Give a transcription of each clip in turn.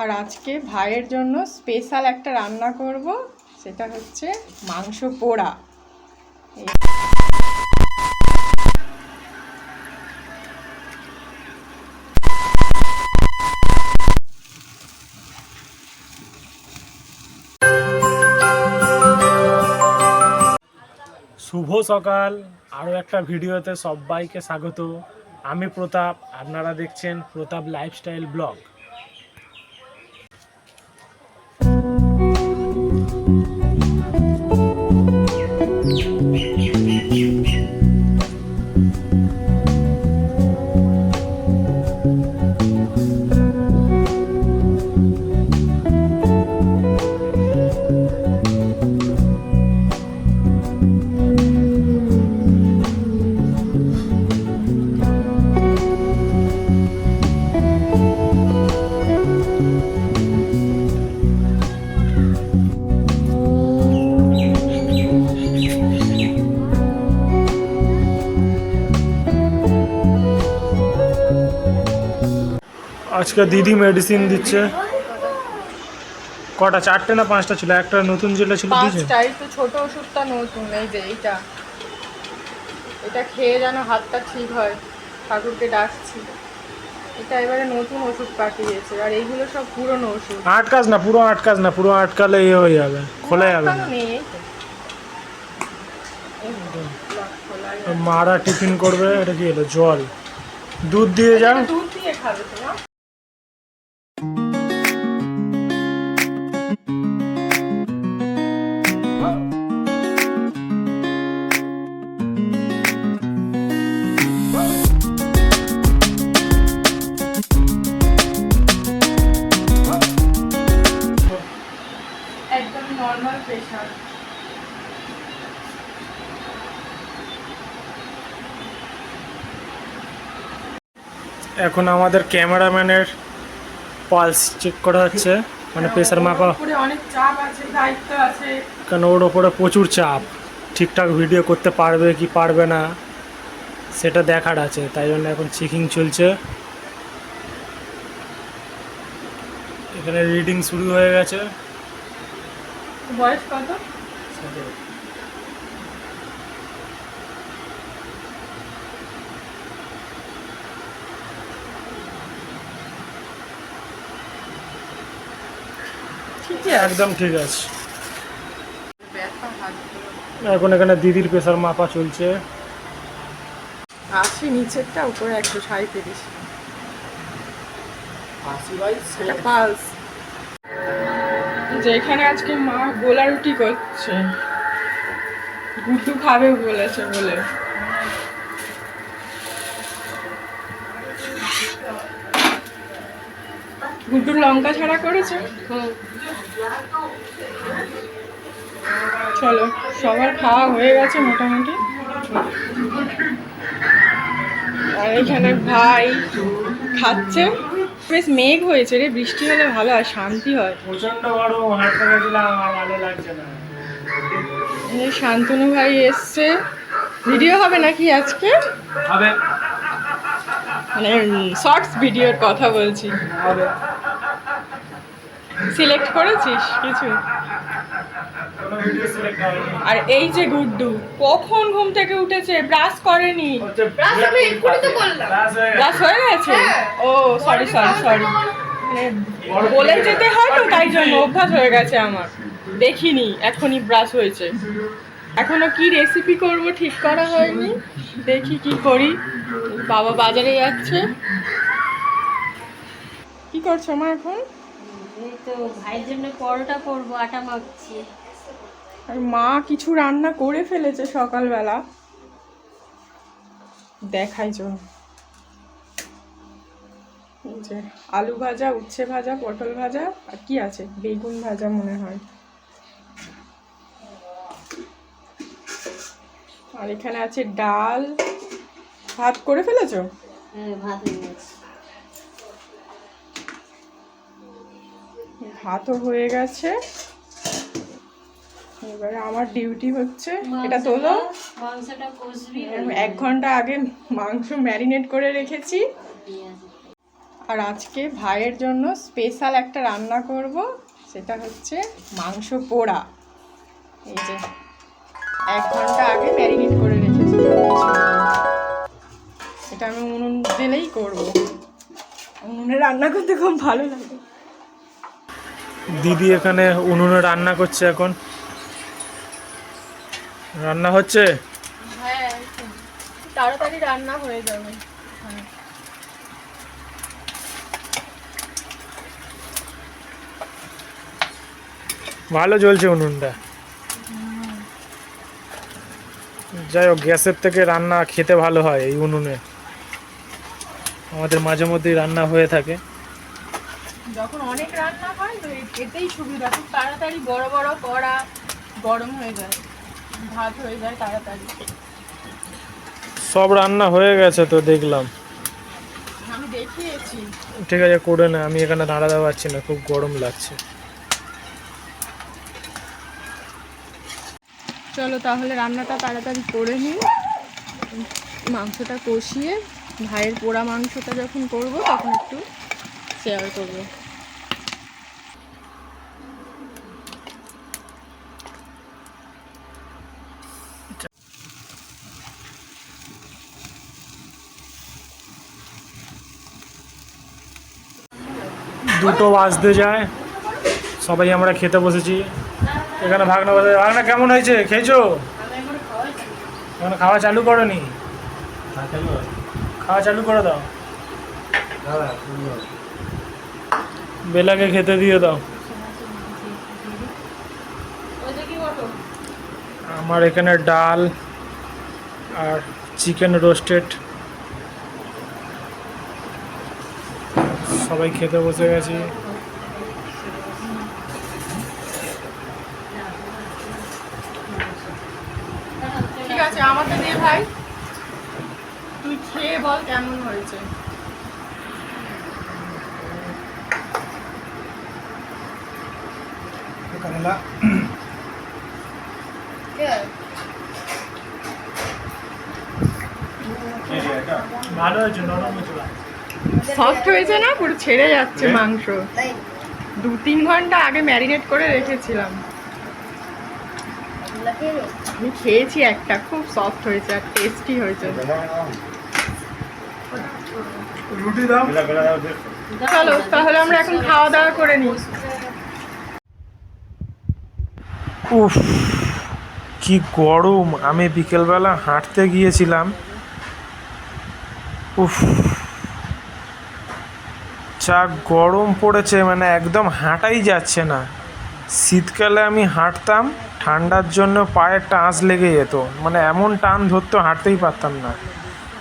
আর আজকে ভাইয়ের জন্য স্পেশাল একটা রান্না করব, সেটা হচ্ছে মাংস পোড়া। শুভ সকাল, আরও একটা ভিডিওতে সবাইকে স্বাগত। আমি প্রতাপ, আপনারা দেখছেন প্রতাপ লাইফস্টাইল ব্লগ। আজকে দিদি মেডিসিন দিচ্ছে। কটা, 4টে না 5টা ছিল? একটা নতুন যেটা ছিল দিয়েছে। 5টাই তো, ছোট ওষুধটা নতুন। এই যে এটা খেয়ে যেন হাতটা ঠিক হয়, ঠাকুরকে ডাকছি। এটা এবারে নতুন ওষুধ পাঠিয়েছে, আর এইগুলো সব পুরনো ওষুধ। আটকাস না, পুরো আটকালে ইয়ে হয়ে যাবে, খোলা যাবে না। নেই, মারা টিফিন করবে। এটা কি হলো? জল, দুধ দিয়ে যাও। দুধ দিয়ে খাবে তোমার? একদম নর্মাল প্রেশার। এখন আমাদের ক্যামেরাম্যানের পালস চেক করা হচ্ছে, মানে প্রেশার মাপা। অনেক চাপ আছে, দায়িত্ব আছে, কারণ ওর ওপরে প্রচুর চাপ। ঠিকঠাক ভিডিও করতে পারবে কি পারবে না সেটা দেখার আছে, তাই জন্য এখন চেকিং চলছে। এখানে রিডিং শুরু হয়ে গেছে। বয়স কত? একদম ঠিক আছে। এখন এখানে দিদির প্রেশার মাপা চলছে। 80 নিচেরটা, উপরে 137। পালস। যেখানে আজকে মা গোলা রুটি করছে, গুড্ডু খাবে বলেছে বলে। গুড্ডুর লঙ্কা ছাড়া করেছে। চলো, সবার খাওয়া হয়ে গেছে মোটামুটি। আর এখানে ভাই খাচ্ছে। বেশ মেঘ হয়েছে রে, বৃষ্টি হলে ভালো হয়, শান্তি হয়। প্রচন্ড গরম, হাঁটতে গেছিলাম আর ভালো লাগছে না। শান্তনু ভাই এসছে। ভিডিও হবে নাকি আজকে? হবে, মানে শর্টস ভিডিওর কথা বলছি। হবে। সিলেক্ট করেছিস কিছু? আর এই যে গুড্ডু কখন ঘুম থেকে উঠেছে, ব্রাশ করেনি। ব্রাশ হয়ে গেছে? ও সরি, বলে যেতে হয় তো, তাই জন্য অভ্যাস হয়ে গেছে আমার। দেখিনি, এখনই ব্রাশ হয়েছে। এখনো কি রেসিপি করব ঠিক করা হয়নি, দেখি কি করি। বাবা বাজারে যাচ্ছে। কি করছো মা এখন? এই তো ভাইয়ের জন্য পরোটা করবো, আটা মাখছি। আর মা কিছু রান্না করে ফেলেছে সকালবেলা, দেখাই চল। যে আলু ভাজা, উচ্ছে ভাজা, পটল ভাজা, আর কি আছে, বেগুন ভাজা মনে হয়। আর এখানে আছে ডাল। ভাত করে ফেলেছো? হ্যাঁ, ভাত হয়ে গেছে। ভাতও হয়ে গেছে। এবারে আমার ডিউটি হচ্ছে, এটা তোলো। মাংসটা কষবি। 1 ঘন্টা আগে মাংস ম্যারিনেট করে রেখেছি। আর আজকে ভাইয়ের জন্য স্পেশাল একটা রান্না করব, সেটা হচ্ছে মাংস পোড়া। এই যে 1 ঘন্টা আগে ম্যারিনেট করে রেখেছিলাম কিছু নিয়ে। এটা আমি উনুন দিলেই করব, উনুনে রান্না করতে খুব ভালো লাগে। দিদি এখানে উনুনে রান্না করছে, এখন রান্না হচ্ছে। হ্যাঁ, তাড়াতাড়ি রান্না হয়ে যাবে। হ্যাঁ। ভালো জ্বলছে উনুনটা। যাই হোক, গ্যাসের থেকে রান্না খেতে ভালো হয় এই উনুনে। আমাদের মাঝে মধ্যেই রান্না হয়ে থাকে। যখন অনেক রান্না হয় তো এতেই সুবিধা, খুব তাড়াতাড়ি বড় বড় কড়া গরম হয়ে যায়, ভাত হয়ে যায় তাড়াতাড়ি। সব রান্না হয়ে গেছে তো দেখলাম। আমি দেখিয়েছি। ঠিক আছে, করে না, আমি এখানে দাঁড়াতে পারছি না, খুব গরম লাগছে। চলো তাহলে রান্নাটা তাড়াতাড়ি করে নিই। মাংসটা কষিয়ে ভাইয়ের পোড়া মাংসটা যখন করব তখন একটু শেয়ার করব। দুটো বাজতে যায়, সবাই আমরা খেতে বসেছি। এখানে ভাগনা বসে, ভাগনা কেমন হয়েছে, খেয়েছো? এখন খাওয়া চালু করোনি? খাওয়া চালু করে দাও, বেলাকে খেতে দিয়ে দাও। আমার এখানে ডাল আর চিকেন রোস্টেড, সবাই খেতে বসে গেছি। ঠিক আছে, আমাকে দে ভাই, তুই খেয়ে বল কেমন হয়েছে। ভালো হয়েছে, নরম হয়েছে। সফট হয়েছে না, পুরো ছেড়ে যাচ্ছে মাংস। 2-3 ঘন্টা আগে ম্যারিনেট করে রেখেছিলাম। আমি খেয়েছি একটা, খুব সফট হয়েছে আর টেস্টি হয়েছে। রুটি দাও। চলো তাহলে আমরা এখন খাওয়া দাওয়া করে নিই। উফ, কি গরম! আমি বিকেলবেলা হাঁটতে গিয়েছিলাম। উফ, যা গরম পড়েছে, মানে একদম হাঁটাই যাচ্ছে না। শীতকালে আমি হাঁটতাম, ঠান্ডার জন্য পায়ে টাঁচ লেগে যেত, মানে এমন টান ধরতো, হাঁটতেই পারতাম না।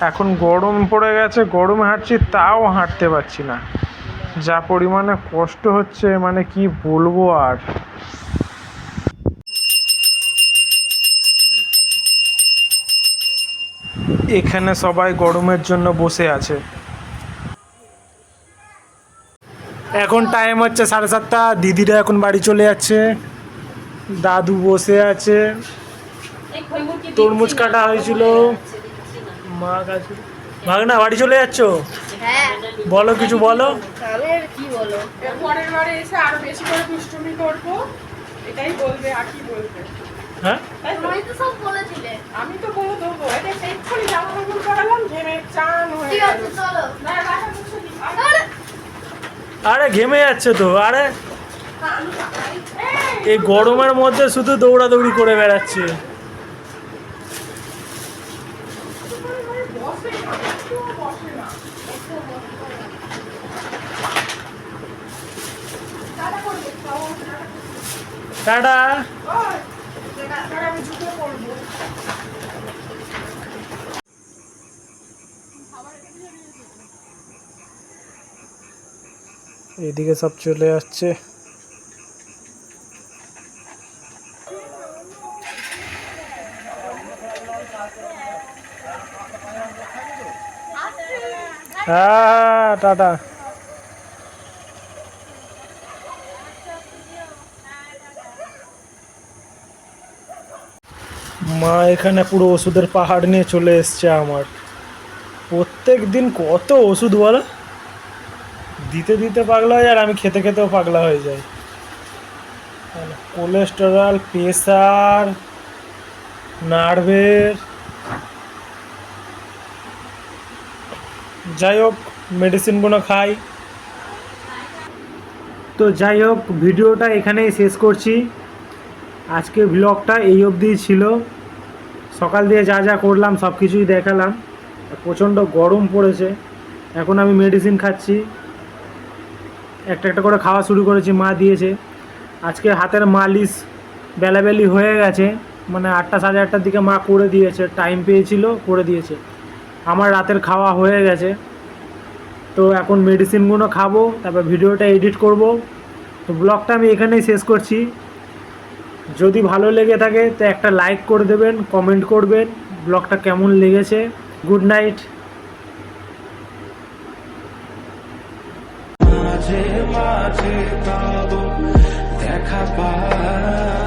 এখন গরম পড়ে গেছে, গরমে হাঁটছি তাও হাঁটতে পারছি না, যা পরিমাণে কষ্ট হচ্ছে, মানে কি বলবো আর। এখানে সবাই গরমের জন্য বসে আছে। এখন টাইম হচ্ছে 7:30, দিদিরা এখন বাড়ি চলে যাচ্ছে, দাদু বসে আছে, তরমুজ কাটা হয়েছিল, মা কাছে। ভাগনা বাড়ি চলে যাচ্ছ? বলো, কিছু বলো। পরের বারে এসে আরো বেশি করে দুষ্টুমি করবো, এটাই বলবে, আর কি বলবে। হ্যাঁ, আমি তো বলে দেবো, এটা এক্ষুনি জামা কাপড় পরালাম, ঘেমে চান হয়ে গেল। আরে ঘেমে যাচ্ছে তো। আরে এই গরমের মধ্যে শুধু দৌড়াদৌড়ি করে বেড়াচ্ছে। টাটা। আমি জুতো পরবো। এদিকে সব চলে আসছে। হ্যাঁ, টাটা। মা এখানে পুরো ওষুধের পাহাড় নিয়ে চলে এসছে আমার। প্রত্যেক দিন কত ওষুধ বলো। দিতে দিতে পাগলা হয়ে যায় আর আমি খেতে খেতেও পাগলা হয়ে যাই। কোলেস্টেরল, প্রেসার, নার্ভের, যাই হোক মেডিসিনগুলো খাই। তো যাই হোক ভিডিওটা এখানেই শেষ করছি। আজকে ব্লগটা এই অবধিই ছিল। সকাল দিয়ে যা যা করলাম সব কিছুই দেখালাম। প্রচণ্ড গরম পড়েছে, এখন আমি মেডিসিন খাচ্ছি, একটা একটা করে খাওয়া শুরু করেছি, মা দিয়েছে। আজকে হাতের মালিশ বেলাবেলি হয়ে গেছে, মানে 8টা সাড়ে 8টার দিকে মা করে দিয়েছে, টাইম পেয়েছিল করে দিয়েছে। আমার রাতের খাওয়া হয়ে গেছে, তো এখন মেডিসিনগুলো খাবো, তারপর ভিডিওটা এডিট করব। তো ব্লগটা আমি এখানেই শেষ করছি। যদি ভালো লেগে থাকে তো একটা লাইক করে দেবেন, কমেন্ট করবেন ব্লগটা কেমন লেগেছে। Good night. মাঝে মাঝে পাবো দেখা পায়।